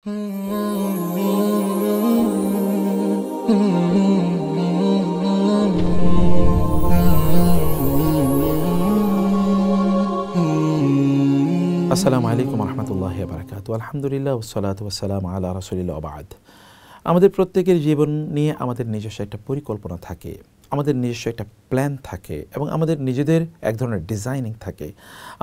আসসালামু আলাইকুম রহমতুল্লাহি ওয়া বারাকাতুহু। আলহামদুলিল্লাহ ওয়াসসালাতু ওয়াসসালামু আলা রাসূলিল্লাহ ওয়া বা'দ। আমাদের প্রত্যেকের জীবন নিয়ে আমাদের নিজস্ব একটা পরিকল্পনা থাকে, আমাদের নিজস্ব একটা প্ল্যান থাকে এবং আমাদের নিজেদের এক ধরনের ডিজাইনিং থাকে।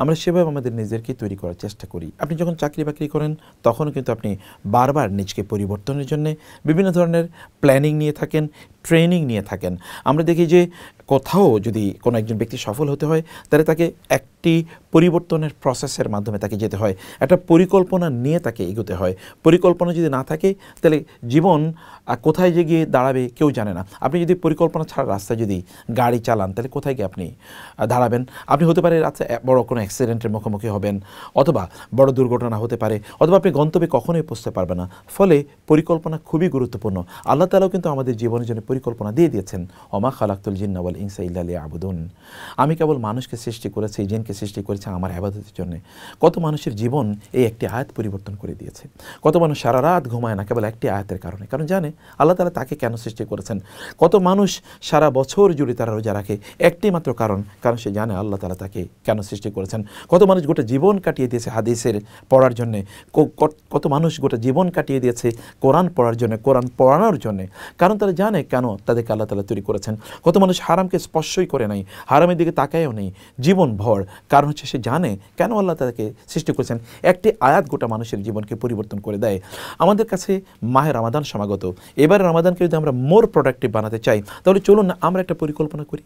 আমরা সেভাবে আমাদের নিজেদেরকে তৈরি করার চেষ্টা করি। আপনি যখন চাকরি বাকরি করেন তখনও কিন্তু আপনি বারবার নিজকে পরিবর্তনের জন্যে বিভিন্ন ধরনের প্ল্যানিং নিয়ে থাকেন, ট্রেনিং নিয়ে থাকেন। আমরা দেখি যে কোথাও যদি কোনো একজন ব্যক্তি সফল হতে হয় তাহলে তাকে একটি পরিবর্তনের প্রসেসের মাধ্যমে তাকে যেতে হয়, একটা পরিকল্পনা নিয়ে তাকে এগোতে হয়। পরিকল্পনা যদি না থাকে তাহলে জীবন কোথায় যে গিয়ে দাঁড়াবে কেউ জানে না। আপনি যদি পরিকল্পনা ছাড়া রাস্তায় যদি গাড়ি চালান তাহলে কোথায় গিয়ে আপনি দাঁড়াবেন? আপনি হতে পারে রাস্তায় বড় কোনো অ্যাক্সিডেন্টের মুখোমুখি হবেন, অথবা বড় দুর্ঘটনা হতে পারে, অথবা আপনি গন্তব্যে কখনোই পৌঁছতে পারবেন না। ফলে পরিকল্পনা খুবই গুরুত্বপূর্ণ। আল্লাহ তাআলাও কিন্তু আমাদের জীবনের জন্য পরিকল্পনা দিয়ে দিয়েছেন, ওমা খালাকতুল জিন্না ওয়াল ইনসা ইল্লা লিয়াবুদুন। আমি কেবল মানুষকে সৃষ্টি করেছি, জিনকে সৃষ্টি করেছি আমার ইবাদতের জন্য। কত মানুষের জীবন এই একটি আয়াত পরিবর্তন করে দিয়েছে। কত মানুষ সারা রাত ঘুমায় না কেবল একটি আয়াতের কারণে, কারণ জানে আল্লাহ তাআলা তাকে কেন সৃষ্টি করেছেন। কত মানুষ সারা বছর জুড়ে তারা রোজা রাখে একটি মাত্র কারণ সে জানে আল্লাহ তাআলা তাকে কেন সৃষ্টি করেছেন। কত মানুষ গোটা জীবন কাটিয়ে দিয়েছে হাদিসের পড়ার জন্যে, কত মানুষ গোটা জীবন কাটিয়ে দিয়েছে কোরআন পড়ার জন্য, কোরআন পড়ানোর জন্য, কারণ তারা জানে কেন তাদেরকে আল্লাহ তাআলা তৈরি করেছেন। কত মানুষ হারামকে স্পর্শই করে নাই, হারামের দিকে তাকায়ও নেই জীবন ভর, কারণ হচ্ছে সে জানে কেন আল্লাহ তাদেরকে সৃষ্টি করেছেন। একটি আয়াত গোটা মানুষের জীবনকে পরিবর্তন করে দেয়। আমাদের কাছে মাহে রমাদান সমাগত, এবারে রমাদানকে যদি আমরা মোর প্রোডাক্টিভ বানাতে চাই তাহলে চলুন না আমরা একটা পরিকল্পনা করি,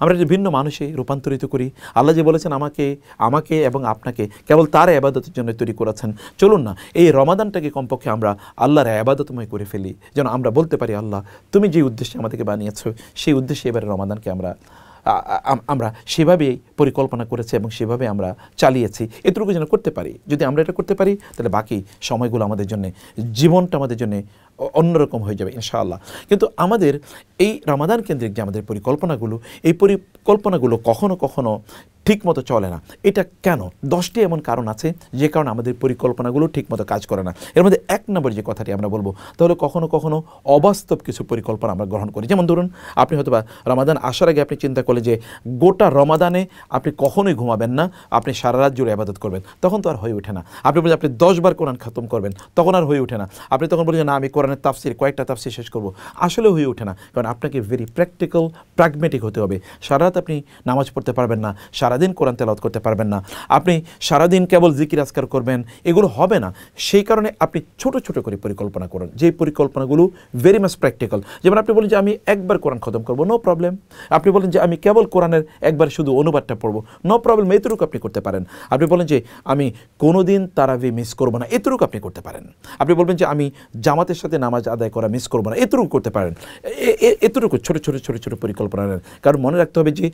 আমরা যে ভিন্ন মানুষে রূপান্তরিত করি। আল্লাহ যে বলেছেন আমাকে এবং আপনাকে কেবল তার ইবাদতের জন্য তৈরি করেছেন। চলুন না এই রমাদানটাকে কমপক্ষে আমরা আল্লাহর ইবাদতময় করে ফেলি, যেন আমরা বলতে পারি আল্লাহ তুমি যে উদ্দেশ্যে আমাদেরকে বানিয়েছো সেই উদ্দেশ্যে এবারে রমাদানকে আমরা সেভাবেই পরিকল্পনা করেছি এবং সেভাবে আমরা চালিয়েছি, এটুকু যেন করতে পারি। যদি আমরা এটা করতে পারি তাহলে বাকি সময়গুলো আমাদের জন্য, জীবনটা আমাদের জন্য অন্যরকম হয়ে যাবে ইনশাআল্লাহ। কিন্তু আমাদের এই রমাদান কেন্দ্রিক যে আমাদের পরিকল্পনাগুলো, এই পরিকল্পনাগুলো কখনো কখনো ঠিকমতো চলে না। এটা কেন? 10টি এমন কারণ আছে যে কারণে আমাদের পরিকল্পনাগুলো ঠিকমতো কাজ করে না। এর মধ্যে 1 নম্বর যে কথাটি আমরা বলবো তাহলে কখনো কখনো অবাস্তব কিছু পরিকল্পনা আমরা গ্রহণ করি। যেমন ধরুন আপনি হয়তোবা রমাদান আসার আগে আপনি চিন্তা করলেন যে গোটা রমাদানে আপনি কখনোই ঘুমাবেন না, আপনি সারা রাত জুড়ে ইবাদত করবেন, তখন তো আর হয়ে ওঠে না। আপনি বলেন আপনি 10 বার কোরআন খতম করবেন, তখন আর হয়ে ওঠে না। আপনি তখন বলেন না আমি কোরআনের তাফসির কয়েকটা তাফসির শেষ করব, আসলে হয়ে ওঠে না। কারণ আপনাকে ভেরি প্র্যাকটিক্যাল প্র্যাগমেটিক হতে হবে। সারা রাত আপনি নামাজ পড়তে পারবেন না, সারাদিন কোরআন তেলাওয়াত করতে পারবেন না, আপনি সারাদিন কেবল জিকির আজকার করবেন, এগুলো হবে না। সেই কারণে আপনি ছোট ছোট করে পরিকল্পনা করুন, যে পরিকল্পনাগুলো ভেরি মাচ প্র্যাকটিক্যাল। যেমন আপনি বলেন যে আমি একবার কোরআন খতম করবো, নো প্রবলেম। আপনি বলেন যে আমি কেবল কোরআনের একবার শুধু অনুবাদটা পড়বো, নো প্রবলেম, এতটুকু আপনি করতে পারেন। আপনি বলেন যে আমি কোনোদিন তারাবি মিস করবো না, এতটুকু আপনি করতে পারেন। আপনি বলবেন যে আমি জামাতের সাথে নামাজ আদায় করা মিস করবো না, এতটুকু করতে পারেন। এতটুকু ছোট ছোট ছোট ছোট পরিকল্পনা নেন। কারণ মনে রাখতে হবে যে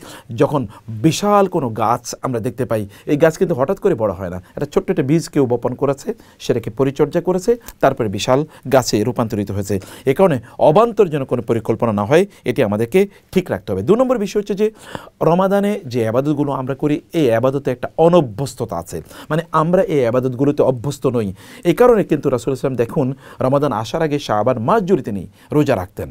যখন বিশাল কোনো গাছ আমরা দেখতে পাই, এই গাছ কিন্তু হঠাৎ করে বড় হয় না। একটা ছোট্ট একটা বীজ কেউ বপন করেছে, সেটাকে পরিচর্যা করেছে, তারপরে বিশাল গাছে রূপান্তরিত হয়েছে। এ কারণে অবান্তর যেন কোনো পরিকল্পনা না হয়, এটি আমাদেরকে ঠিক রাখতে হবে। 2 নম্বর বিষয় হচ্ছে যে রমাদানে যে আবাদতগুলো আমরা করি, এই আবাদতে একটা অনভ্যস্ততা আছে, মানে আমরা এই আবাদতগুলোতে অভ্যস্ত নই। এই কারণে কিন্তু রাসূল সাল্লাল্লাহু আলাইহি ওয়াসাল্লাম দেখুন রমাদান আসার আগে শাবান মাস জুড়ে তিনি রোজা রাখতেন,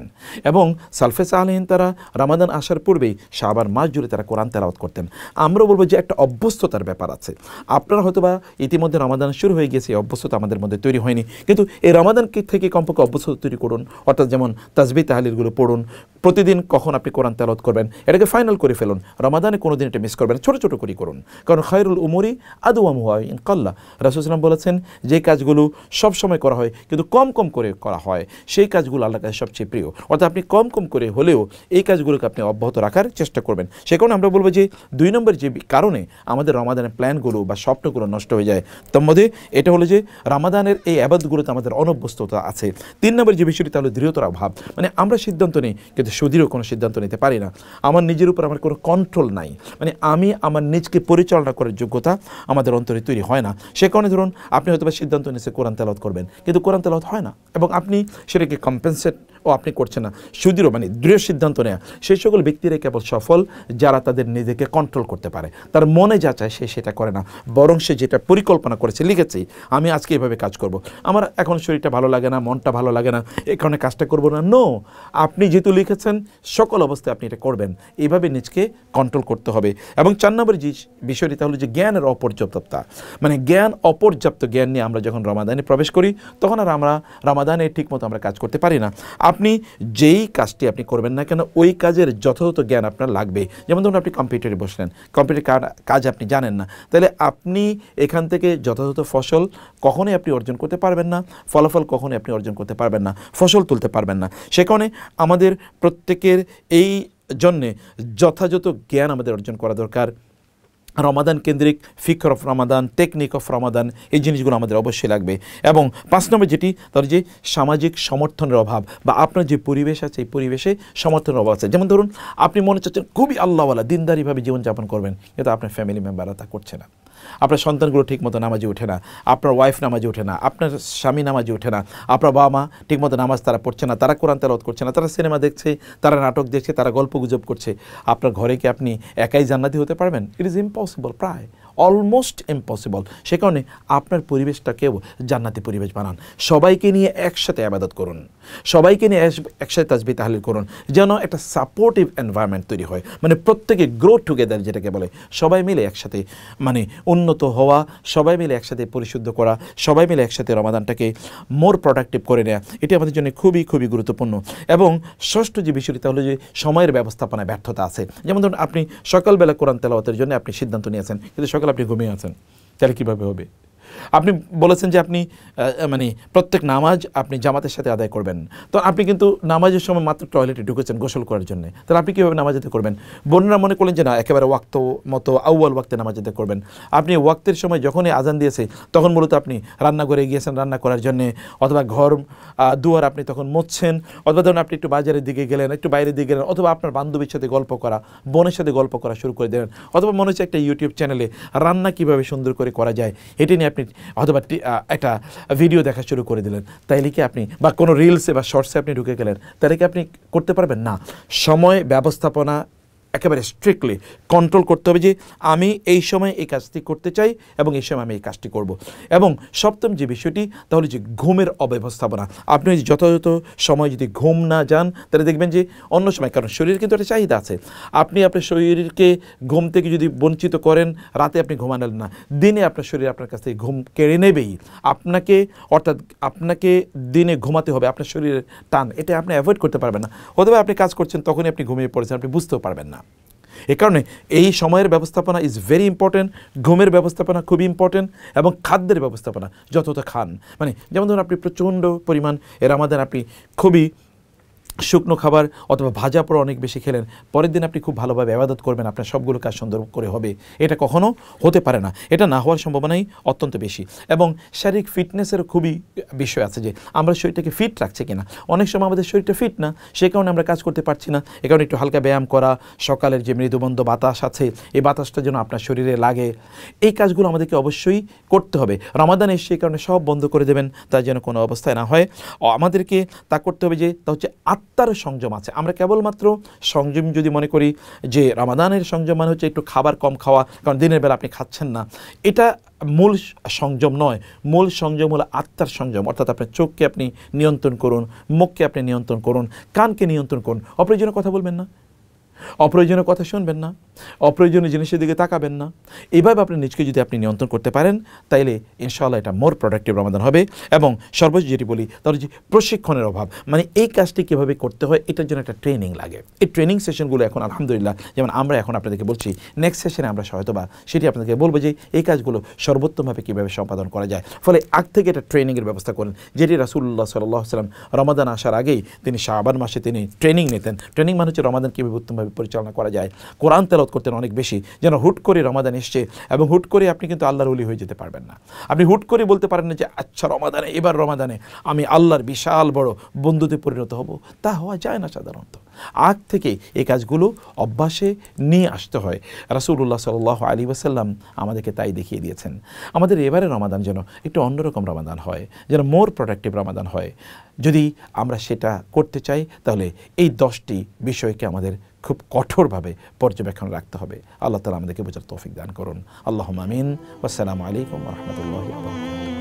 এবং সালফে সালেহিন তারা রমাদান আসার পূর্বেই শাবান মাস জুড়ে তারা কোরআন তেলাওয়াত করতেন। আমরা বলবো যে একটা অভ্যস্ততার ব্যাপার আছে। আপনারা হয়তোবা ইতিমধ্যে রমাদান শুরু হয়ে গেছে, অভ্যস্ততা আমাদের মধ্যে তৈরি হয়নি, কিন্তু এই রমাদান থেকে কমপক্ষে অভ্যস্ততা তৈরি করুন। অর্থাৎ যেমন তাসবিহ তাহলিলগুলো পড়ুন, প্রতিদিন কখন আপনি কোরআন তেলাওয়াত করবেন এটাকে ফাইনাল করে ফেলুন। রমাদানে কোনো দিন এটা মিস করবেন, ছোট ছোট করে করুন। কারণ খায়রুল উমুরি আদওয়ামুহা ইন কাল্লা, রাসূল সাল্লাল্লাহু আলাইহি ওয়াসাল্লাম বলেছেন যে কাজগুলো সব সময় করা হয় কিন্তু কম কম করে করা হয়, সেই কাজগুলো আল্লাহর কাছে সবচেয়ে প্রিয়। অর্থাৎ আপনি কম কম করে হলেও এই কাজগুলোকে আপনি অব্যাহত রাখার চেষ্টা করবেন। সে কারণে আমরা বলবো যে 2 নম্বর যে কারণে আমাদের রমাদানের প্ল্যানগুলো বা স্বপ্নগুলো নষ্ট হয়ে যায় তার মধ্যে এটা হলো যে রমাদানের এই আবাদতগুলোতে আমাদের অনভ্যস্ততা আছে। 3 নম্বর যে বিষয়টি তাহলে দৃঢ়তার অভাব, মানে আমরা সিদ্ধান্ত নিই কিন্তু সুদৃঢ় কোনো সিদ্ধান্ত নিতে পারি না। আমার নিজের উপর আমার কোনো কন্ট্রোল নাই, মানে আমি আমার নিজকে পরিচালনা করার যোগ্যতা আমাদের অন্তরে তৈরি হয় না। সে কারণে ধরুন আপনি হয়তো বা সিদ্ধান্ত নিয়েছে কোরআন তেলাওয়াত করবেন, কিন্তু কোরআন তেলাওয়াত হয় না, এবং আপনি সেটাকে কম্পেনসেট ও আপনি করছেন না, সুদৃঢ় মানে দৃঢ় সিদ্ধান্ত নেওয়া, সেই সকল ব্যক্তিরা কেবল সফল যারা তাদের নিজেকে কন্ট্রোল করতে পারে। তার মনে যা চায় সে সেটা করে না, বরং সে যেটা পরিকল্পনা করেছে, লিখেছে আমি আজকে এভাবে কাজ করব, আমার এখন শরীরটা ভালো লাগে না, মনটা ভালো লাগে না, এই কারণে কাজটা করব না। নো, আপনি যেহেতু লিখেছেন সকল অবস্থায় আপনি এটা করবেন, এইভাবে নিজকে কন্ট্রোল করতে হবে। এবং 4 নম্বর যে বিষয়টি তা হলো যে জ্ঞানের অপর্যাপ্ততা, মানে অপর্যাপ্ত জ্ঞান নিয়ে আমরা যখন রমাদানে প্রবেশ করি তখন আর আমরা রমাদানে ঠিকমতো আমরা কাজ করতে পারি না। আপনি যেই কাজটি আপনি করবেন না কেন ওই কাজের যথাযথ জ্ঞান আপনার লাগবে। যেমন ধরুন আপনি কম্পিউটারে বসলেন, কম্পিউটার কাজ আপনি জানেন না, তাহলে আপনি এখান থেকে যথাযথ ফসল কখনোই আপনি অর্জন করতে পারবেন না, ফলাফল কখনোই আপনি অর্জন করতে পারবেন না, ফসল তুলতে পারবেন না। সে কারণে আমাদের প্রত্যেকের এই জন্যে যথাযথ জ্ঞান আমাদের অর্জন করা দরকার। রমাদান কেন্দ্রিক fiqh of Ramadan, technique of রমাদান, এই জিনিসগুলো আমাদের অবশ্যই লাগবে। এবং 5 নম্বর যেটি, তার যে সামাজিক সমর্থনের অভাব বা আপনার যে পরিবেশ আছে এই পরিবেশে সমর্থনের অভাব আছে। যেমন ধরুন আপনি মনে চাচ্ছেন খুবই আল্লাহওয়ালা দিনদারিভাবে জীবনযাপন করবেন, কিন্তু আপনার ফ্যামিলি মেম্বাররা তা করছে না, আপনার সন্তানগুলো ঠিকমতো নামাজে ওঠে না, আপনার ওয়াইফ নামাজে ওঠে না, আপনার স্বামী নামাজে ওঠে না, আপনার বাবা মা ঠিকমতো নামাজ তারা পড়ছে না, তারা কোরআন তেলাওয়াত করছে না, তারা সিনেমা দেখছে, তারা নাটক দেখছে, তারা গল্প গুজব করছে। আপনার ঘরে কি আপনি একাই জান্নাতি হতে পারবেন? ইট ইজ ইম্পসিবল, প্রায় অলমোস্ট ইম্পসিবল। সে কারণে আপনার পরিবেশটাকেও জান্নাতি পরিবেশ বানান, সবাইকে নিয়ে একসাথে ইবাদত করুন, সবাইকে নিয়ে একসাথে তাসবিহ তাহলিল করুন, যেন একটা সাপোর্টিভ এনভায়রনমেন্ট তৈরি হয়, মানে প্রত্যেকে গ্রো টুগেদার যেটাকে বলে, সবাই মিলে একসাথে মানে উন্নত হওয়া, সবাই মিলে একসাথে পরিশুদ্ধ করা, সবাই মিলে একসাথে রমাদানটাকে মোর প্রোডাক্টিভ করে নেওয়া, এটি আমাদের জন্য খুবই খুবই গুরুত্বপূর্ণ। এবং ষষ্ঠ যে বিষয়টি তাহলে যে সময়ের ব্যবস্থাপনায় ব্যর্থতা আছে। যেমন ধরুন আপনি সকালবেলা কোরআন তেলাওয়াতের জন্য আপনি সিদ্ধান্ত নিয়েছেন, কিন্তু সকালে আপনি ঘুমিয়ে আছেন, তাহলে কীভাবে হবে? আপনি বলেছেন যে আপনি মানে প্রত্যেক নামাজ আপনি জামাতের সাথে আদায় করবেন, তো আপনি কিন্তু নামাজের সময় মাত্র টয়লেটে ঢুকেছেন গোসল করার জন্য, তাহলে আপনি কীভাবে নামাজ আদায় করবেন? বোনরা মনে করলেন যে না একেবারে ওয়াক্ত মতো আউয়াল ওয়াক্তে নামাজ আদায় করবেন। আপনি ওয়াক্তের সময় যখনই আজান দিয়েছে তখন মূলত আপনি রান্নাঘরে গিয়েছেন রান্না করার জন্যে, অথবা ঘর দুয়ার আপনি তখন মুছছেন, অথবা ধরুন আপনি একটু বাজারের দিকে গেলেন, একটু বাইরের দিকে গেলেন, অথবা আপনার বান্ধবীর সাথে গল্প করা, বোনের সাথে গল্প করা শুরু করে দিলেন, অথবা মনে হচ্ছে একটা ইউটিউব চ্যানেলে রান্না কীভাবে সুন্দর করে করা যায় এটি নিয়ে আপনি অথবা একটা ভিডিও দেখা শুরু করে দিলেন। তাইলে কি আপনি বা কোনো রিলসে বা শর্টসে আপনি ঢুকে গেলেন, তাহলে কি আপনি করতে পারবেন? না, সময় ব্যবস্থাপনা একেবারে স্ট্রিক্টলি কন্ট্রোল করতে হবে যে আমি এই সময় এই কাজটি করতে চাই এবং এই সময় আমি এই কাজটি করব। এবং সপ্তম যে বিষয়টি তাহলে যে ঘুমের অব্যবস্থাপনা। আপনি যথাযথ সময় যদি ঘুম না যান তাহলে দেখবেন যে অন্য সময়, কারণ শরীর কিন্তু একটা চাহিদা আছে, আপনি আপনার শরীরকে ঘুম থেকে যদি বঞ্চিত করেন, রাতে আপনি ঘুমালেন না, দিনে আপনার শরীর আপনার কাছ থেকে ঘুম কেড়ে নেবেই। অর্থাৎ আপনাকে দিনে ঘুমাতে হবে, আপনার শরীরের টান এটা আপনি অ্যাভয়েড করতে পারবেন না। অথবা আপনি কাজ করছেন তখনই আপনি ঘুমিয়ে পড়েছেন, আপনি বুঝতেও পারবেন না। এ কারণে এই সময়ের ব্যবস্থাপনা ইজ ভেরি ইম্পর্টেন্ট, ঘুমের ব্যবস্থাপনা খুবই ইম্পর্টেন্ট, এবং খাদ্যের ব্যবস্থাপনা যতটা খান, মানে যেমন ধরুন আপনি প্রচণ্ড পরিমাণ আমাদের আপনি খুবই শুকনো খাবার অথবা ভাজা পড়া অনেক বেশি খেলেন, পরের দিন আপনি খুব ভালোভাবে ইবাদত করবেন, আপনার সবগুলো কাজ সুন্দর করে হবে, এটা কখনো হতে পারে না, এটা না হওয়ার সম্ভাবনাই অত্যন্ত বেশি। এবং শারীরিক ফিটনেসেরও খুবই বিষয় আছে যে আমরা শরীরটাকে ফিট রাখছি কিনা। অনেক সময় আমাদের শরীরটা ফিট না, সে কারণে আমরা কাজ করতে পারছি না। এ কারণে একটু হালকা ব্যায়াম করা, সকালের যে মৃদুমন্দ বাতাস আছে এই বাতাসটা যেন আপনার শরীরে লাগে, এই কাজগুলো আমাদেরকে অবশ্যই করতে হবে। রমাদানে সেই কারণে সব বন্ধ করে দেবেন, তা যেন কোনো অবস্থায় না হয়। আমাদেরকে তা করতে হবে যে তা হচ্ছে আত্মার সংযম আছে। আমরা কেবলমাত্র সংযম যদি মনে করি যে রমাদানের সংযম মানে হচ্ছে একটু খাবার কম খাওয়া, কারণ দিনের বেলা আপনি খাচ্ছেন না, এটা মূল সংযম নয়। মূল সংযম হলো আত্মার সংযম, অর্থাৎ আপনার চোখকে আপনি নিয়ন্ত্রণ করুন, মুখকে আপনি নিয়ন্ত্রণ করুন, কানকে নিয়ন্ত্রণ করুন, অপ্রয়োজনীয় কথা বলবেন না, অপ্রয়োজনীয় কথা শুনবেন না, অপ্রয়োজনীয় জিনিসের দিকে তাকাবেন না। এইভাবে আপনি নিজকে যদি আপনি নিয়ন্ত্রণ করতে পারেন তাইলে ইনশাআল্লাহ এটা মোর প্রোডাক্টিভ রমাদান হবে। এবং সর্বোচ্চ যেটি বলি তাহলে যে প্রশিক্ষণের অভাব, মানে এই কাজটি কীভাবে করতে হয় এটার জন্য একটা ট্রেনিং লাগে। এই ট্রেনিং সেশনগুলো এখন আলহামদুলিল্লাহ যেমন আমরা এখন আপনাদেরকে বলছি, নেক্সট সেশনে আমরা হয়তোবা সেটি আপনাদেরকে বলবো যে এই কাজগুলো সর্বোত্তমভাবে কীভাবে সম্পাদন করা যায়। ফলে আগ থেকে একটা ট্রেনিংয়ের ব্যবস্থা করেন, যেটি রাসূলুল্লাহ সাল্লাল্লাহু আলাইহি ওয়াসাল্লাম রমাদান আসার আগেই তিনি শাবান মাসে তিনি ট্রেনিং নিতেন। ট্রেনিং মানে হচ্ছে রমাদান কীভাবে উত্তমভাবে পরিচালনা করা যায়, কোরআন তেলাওয়াত তেলাওয়াত করতেন অনেক বেশি, যেন হুট করে রমাদান এসছে এবং হুট করে আপনি কিন্তু আল্লাহর ওলি হয়ে যেতে পারবেন না। আপনি হুট করে বলতে পারেন না যে আচ্ছা রমাদানে, এবার রমাদানে আমি আল্লাহর বিশাল বড় বন্ধুতে পরিণত হব, তা হওয়া যায় না সাধারণত। আগ থেকে এই কাজগুলো অভ্যাসে নিয়ে আসতে হয়। রাসূলুল্লাহ সাল্লাল্লাহু আলাইহি ওয়াসাল্লাম আমাদেরকে তাই দেখিয়ে দিয়েছেন। আমাদের এবারে রমাদান যেন একটু অন্যরকম রমাদান হয়, যেন মোর প্রোডাক্টিভ রমাদান হয়। যদি আমরা সেটা করতে চাই তাহলে এই 10টি বিষয়কে আমাদের খুব কঠোরভাবে পর্যবেক্ষণ রাখতে হবে। আল্লাহ তাআলা আমাদেরকে বোঝার তৌফিক দান করুন। আল্লাহুম্মা আমিন। ওয়াসসালামু আলাইকুম ওয়া রাহমাতুল্লাহি ওয়া বারাকাতুহু।